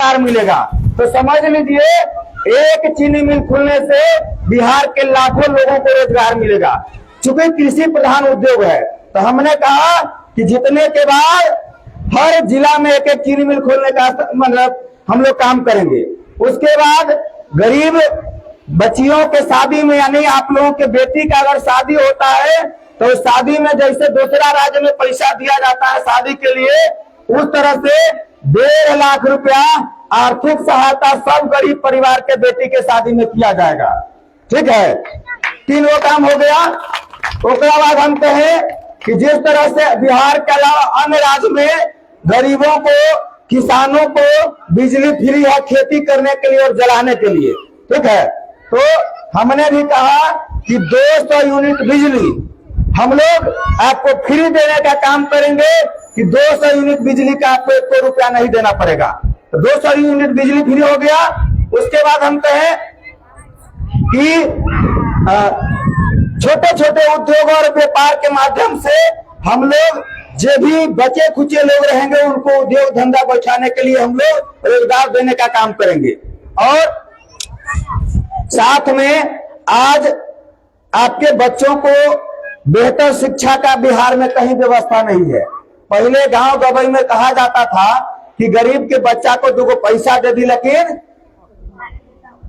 रोजगार मिलेगा। तो समझ लीजिए एक चीनी मिल खुलने से बिहार के लाखों लोगों को रोजगार मिलेगा। चूंकि कृषि प्रधान उद्योग है तो हमने कहा कि जीतने के बाद हर जिला में एक एक चीनी मिल खोलने का मतलब हम लोग काम करेंगे। उसके बाद गरीब बच्चियों के शादी में, यानी आप लोगों के बेटी का अगर शादी होता है तो शादी में जैसे दूसरा राज्य में पैसा दिया जाता है शादी के लिए, उस तरह से 1.5 लाख रुपया आर्थिक सहायता सब गरीब परिवार के बेटी के शादी में किया जाएगा। ठीक है, 3 वो काम हो गया। उसके बाद हम कहें कि जिस तरह से बिहार के अलावा अन्य राज्य में गरीबों को, किसानों को बिजली फ्री है खेती करने के लिए और जलाने के लिए, ठीक है, तो हमने भी कहा कि 200 यूनिट बिजली हम लोग आपको फ्री देने का काम करेंगे कि 200 यूनिट बिजली का आपको 1 रुपया नहीं देना पड़ेगा। तो 200 यूनिट बिजली फ्री हो गया। उसके बाद हम कहें कि छोटे छोटे उद्योग और व्यापार के माध्यम से हम लोग जो भी बचे खुचे लोग रहेंगे उनको उद्योग धंधा बैठाने के लिए हम लोग रोजगार देने का काम करेंगे। और साथ में आज आपके बच्चों को बेहतर शिक्षा का बिहार में कहीं व्यवस्था नहीं है। पहले गांव गवई में कहा जाता था कि गरीब के बच्चा को 2 पैसा दे दी, लेकिन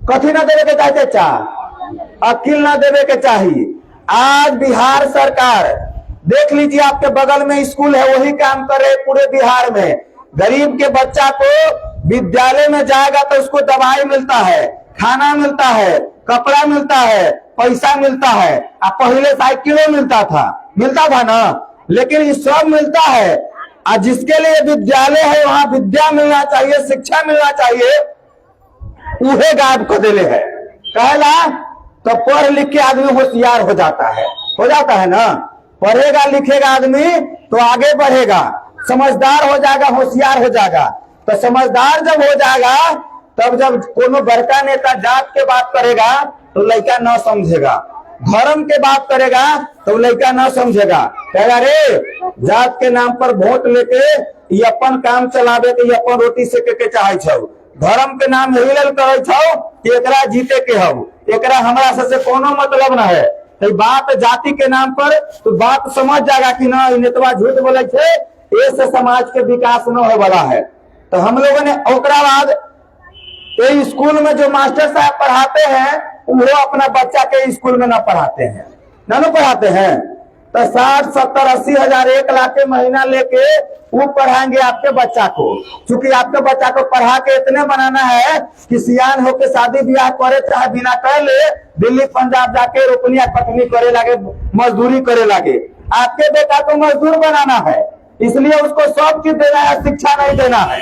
कथी ना देवे के चाहते, अकिल ना देवे के चाहिए। आज बिहार सरकार देख लीजिए, आपके बगल में स्कूल है, वही काम कर रहे पूरे बिहार में। गरीब के बच्चा को विद्यालय में जाएगा तो उसको दवाई मिलता है, खाना मिलता है, कपड़ा मिलता है, पैसा मिलता है। अब पहले साइकिलों मिलता था ना, लेकिन ये सब मिलता है। आज जिसके लिए विद्यालय है वहां विद्या मिलना चाहिए, शिक्षा मिलना चाहिए, उहे गायब को दिले है। कहला तो पढ़ लिख के आदमी होशियार हो जाता है ना। पढ़ेगा लिखेगा आदमी तो आगे बढ़ेगा, समझदार हो जाएगा, होशियार हो जाएगा। तो समझदार जब हो जाएगा तब जब कोनो बड़का नेता जात के बात करेगा तो लड़का न समझेगा, धर्म के बात करेगा तो लड़का न समझेगा, कहेगा रे जात के नाम पर वोट लेके ये अपन काम चलावे के, ये अपन रोटी सेके के चाहे छौ, धर्म के नाम यही लेल करे छौ कि एकरा जीते के हो, एकरा हमरा से कोनो मतलब न है। तो बात जाति के नाम पर तो बात समझ जाएगा कि ना नेतवा झूठ बोले छे, ऐसे समाज के विकास न हो वाला है। तो हम लोगों ने ओकरा बाद ये स्कूल में जो मास्टर साहब पढ़ाते हैं वो अपना बच्चा के स्कूल में ना पढ़ाते हैं। तो 60, 70, 80 हजार 1 लाख के महीना लेके वो पढ़ाएंगे आपके बच्चा को। क्योंकि आपके बच्चा को पढ़ा के इतने बनाना है कि सियान होके शादी ब्याह करे चाहे बिना कर ले, दिल्ली पंजाब जाके रोपनिया कटनी करे लागे, मजदूरी करे लागे। आपके बेटा को मजदूर बनाना है, इसलिए उसको सब चीज देना है, शिक्षा नहीं देना है।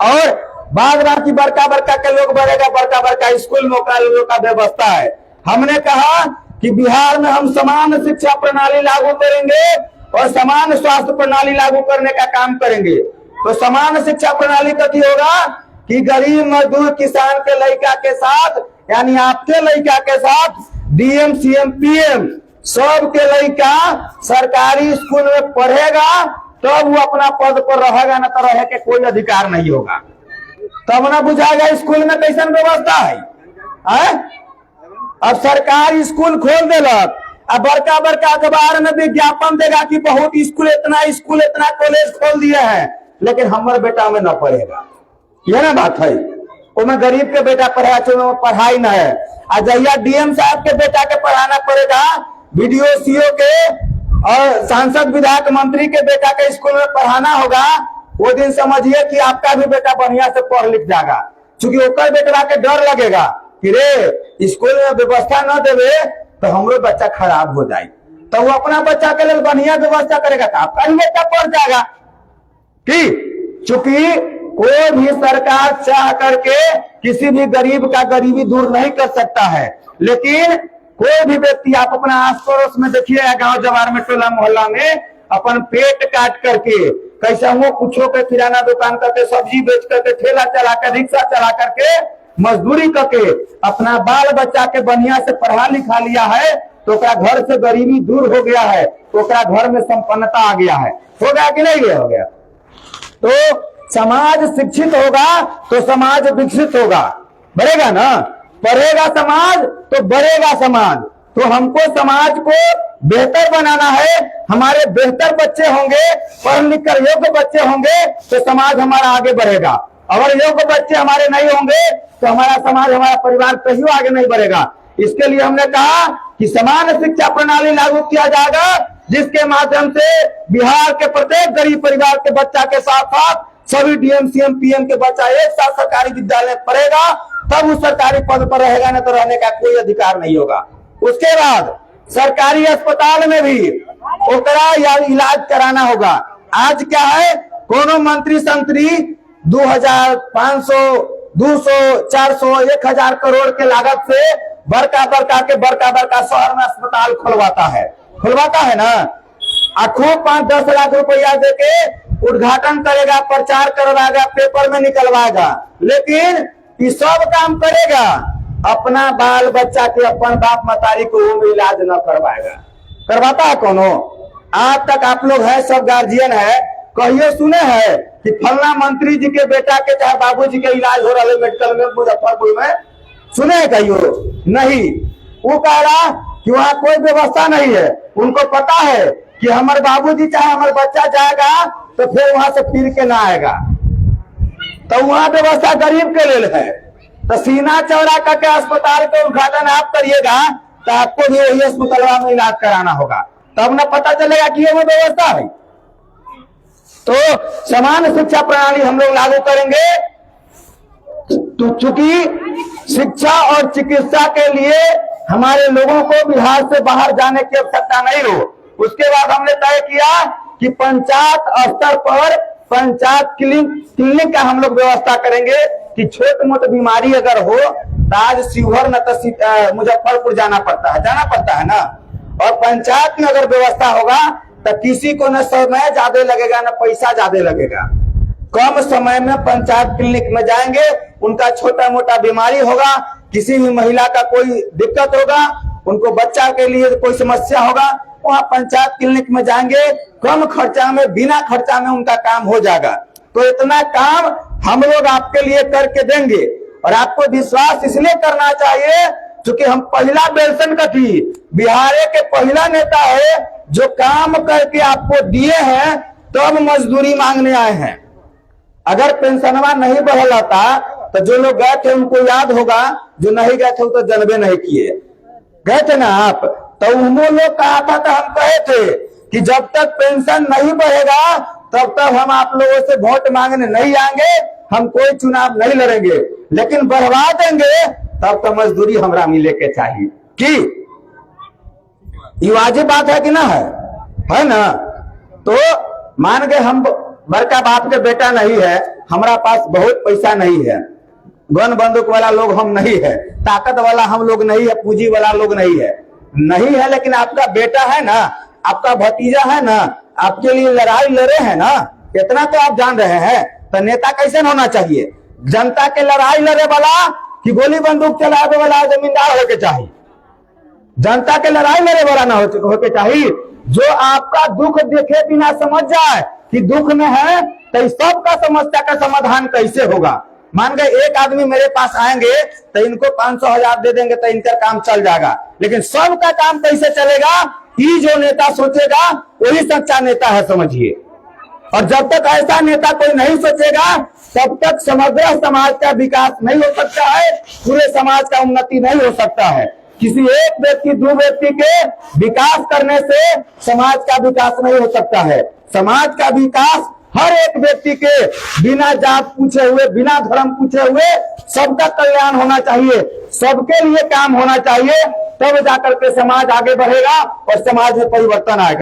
और बाद बाकी बड़का के लोग बढ़ेगा, बड़का स्कूल में लोगों का व्यवस्था है। हमने कहा कि बिहार में हम समान शिक्षा प्रणाली लागू करेंगे और समान स्वास्थ्य प्रणाली लागू करने का काम करेंगे। तो समान शिक्षा प्रणाली कथी होगा कि गरीब मजदूर किसान के लड़का के साथ, यानी आपके लड़का के साथ डीएम सीएम पीएम सब के लड़का सरकारी स्कूल में पढ़ेगा तब वो अपना पद पर रहेगा, न तो रहे के कोई अधिकार नहीं होगा। तब ना बुझाएगा स्कूल में कैसन व्यवस्था है। अब सरकार स्कूल खोल देलक, अब बड़का अखबार में विज्ञापन देगा कि बहुत स्कूल इतना कॉलेज खोल दिए हैं, लेकिन हमारे बेटा में न पढ़ेगा। यह ना बात है, उसमें गरीब के बेटा पढ़ाई न है। जहिया डीएम साहब के बेटा के पढ़ाना पड़ेगा, बीडीओ सीओ के और सांसद विधायक मंत्री के बेटा के स्कूल में पढ़ाना होगा, वो दिन समझिए कि आपका भी बेटा बढ़िया से पढ़ लिख जाएगा। क्योंकि ओकर बेटा के डर लगेगा कि रे स्कूल में व्यवस्था न देवे तो हमरो बच्चा खराब हो जाए, तो वो अपना बच्चा के लिए बढ़िया व्यवस्था करेगा तो आपका ही बेटा पढ़ जाएगा। ठीक, चूंकि कोई भी सरकार चाह करके किसी भी गरीब का गरीबी दूर नहीं कर सकता है, लेकिन कोई भी व्यक्ति आप अपना आस पड़ोस में देखिए, गांव जवार में, टोला मोहल्ला में अपन पेट काट करके कैसे वो कुछों के किराना दुकान करके, सब्जी बेच करके, ठेला चला कर, रिक्शा चला करके, मजदूरी करके अपना बाल बच्चा के बढ़िया से पढ़ा लिखा लिया है, तो घर से गरीबी दूर हो गया है, तो घर में संपन्नता आ गया है। हो गया कि नहीं हो गया? तो समाज शिक्षित होगा तो समाज विकसित होगा, बढ़ेगा ना। पढ़ेगा समाज तो बढ़ेगा समाज। तो हमको समाज को बेहतर बनाना है। हमारे बेहतर बच्चे होंगे, पढ़ लिख कर योग्य बच्चे होंगे तो समाज हमारा आगे बढ़ेगा। अगर योग्य बच्चे हमारे नहीं होंगे तो हमारा समाज, हमारा परिवार कहीं आगे नहीं बढ़ेगा। इसके लिए हमने कहा कि समान शिक्षा प्रणाली लागू किया जाएगा, जिसके माध्यम से बिहार के प्रत्येक गरीब परिवार के बच्चा के साथ साथ सभी डीएम, सीएम, पीएम के बच्चा एक साथ सरकारी विद्यालय में पढ़ेगा, तब उस सरकारी पद पर रहेगा, न तो रहने का कोई अधिकार नहीं होगा। उसके बाद सरकारी अस्पताल में भी ओकरा या इलाज कराना होगा। आज क्या है, कोनो मंत्री संतरी 2500, 200, 400, 1000 करोड़ के लागत से बड़का बड़का शहर में अस्पताल खुलवाता है ना। खूब 5-10 लाख रुपया देके उद्घाटन करेगा, प्रचार करवाएगा, पेपर में निकलवाएगा, लेकिन ये सब काम करेगा, अपना बाल बच्चा के, अपन बाप मतारी को वो इलाज न करवाएगा। करवाता है कोनो? आज तक आप लोग है, सब गार्जियन है, कहिए सुने हैं कि फलना मंत्री जी के बेटा के चाहे बाबूजी के इलाज हो रहा है मेडिकल में मुजफ्फरपुर में? सुने हैं कहियो? नहीं। वो कह रहा कि वहां कोई व्यवस्था नहीं है। उनको पता है कि हमारे बाबूजी चाहे हमारे बच्चा जाएगा तो फिर वहां से फिर के ना आएगा, तो वहां व्यवस्था गरीब के लिए है। तो सीना चौड़ा करके अस्पताल का उद्घाटन आप करिएगा तो आपको भी वही अस्पताल में इलाज कराना होगा, तब ना पता चलेगा कि ये वो व्यवस्था है। तो समान शिक्षा प्रणाली हम लोग लागू करेंगे। तो चूंकि शिक्षा और चिकित्सा के लिए हमारे लोगों को बिहार से बाहर जाने की आवश्यकता नहीं हो, उसके बाद हमने तय किया कि पंचायत स्तर पर पंचायत क्लिनिक का हम लोग व्यवस्था करेंगे कि छोटी मोटी बीमारी अगर हो तो आज शिवहर न तो मुजफ्फरपुर जाना पड़ता है ना। और पंचायत में अगर व्यवस्था होगा तो किसी को न समय ज्यादा लगेगा न पैसा ज्यादा लगेगा। कम समय में पंचायत क्लिनिक में जाएंगे, उनका छोटा मोटा बीमारी होगा, किसी भी महिला का कोई दिक्कत होगा, उनको बच्चा के लिए कोई समस्या होगा, वहां पंचायत क्लिनिक में जाएंगे, कम खर्चा में, बिना खर्चा में उनका काम हो जाएगा। तो इतना काम हम लोग आपके लिए करके देंगे। और आपको विश्वास इसलिए करना चाहिए क्योंकि हम पहला बेलसन का थी, बिहार के पहला नेता है जो काम करके आपको दिए हैं, तब मजदूरी मांगने आए हैं। अगर पेंशनवा नहीं बढ़ल होता तो जो लोग गए थे उनको याद होगा, जो नहीं गए थे वो तो जनबे नहीं किए। गए थे ना आप, तो वो लोग कहा था, तो हम कहे थे कि जब तक पेंशन नहीं बढ़ेगा तब तक हम आप लोगों से वोट मांगने नहीं आएंगे, हम कोई चुनाव नहीं लड़ेंगे, लेकिन बढ़वा देंगे तब तो मजदूरी हमरा मिले के चाहिए। कि ये वाजिब बात है कि ना है ना। तो मान गए हम बड़का बाप के बेटा नहीं है, हमारा पास बहुत पैसा नहीं है, गन बंदूक वाला लोग हम नहीं है, ताकत वाला हम लोग नहीं है, पूंजी वाला लोग नहीं है, लेकिन आपका बेटा है ना, आपका भतीजा है ना, आपके लिए लड़ाई लड़े हैं ना, इतना तो आप जान रहे हैं। तो नेता कैसे होना चाहिए? जनता के लड़ाई लड़े वाला कि गोली बंदूक चलाने वाला जमींदार होके चाहिए। जनता के लड़ाई लड़े वाला ना होके चाहिए, जो आपका दुख देखे बिना समझ जाए कि दुख में है, तो सबका समस्या का समाधान कैसे होगा। मान गए एक आदमी मेरे पास आएंगे तो इनको 500,000 दे देंगे तो इनका काम चल जाएगा, लेकिन सबका काम कैसे चलेगा, ये जो नेता सोचेगा वही सच्चा नेता है, समझिए। और जब तक ऐसा नेता कोई नहीं सोचेगा तब तक समग्र समाज का विकास नहीं हो सकता है, पूरे समाज का उन्नति नहीं हो सकता है। किसी एक व्यक्ति, दो व्यक्ति के विकास करने से समाज का विकास नहीं हो सकता है। समाज का विकास हर एक व्यक्ति के बिना जात पूछे हुए, बिना धर्म पूछे हुए सबका कल्याण होना चाहिए, सबके लिए काम होना चाहिए, तब जाकर के समाज आगे बढ़ेगा और समाज में परिवर्तन आएगा।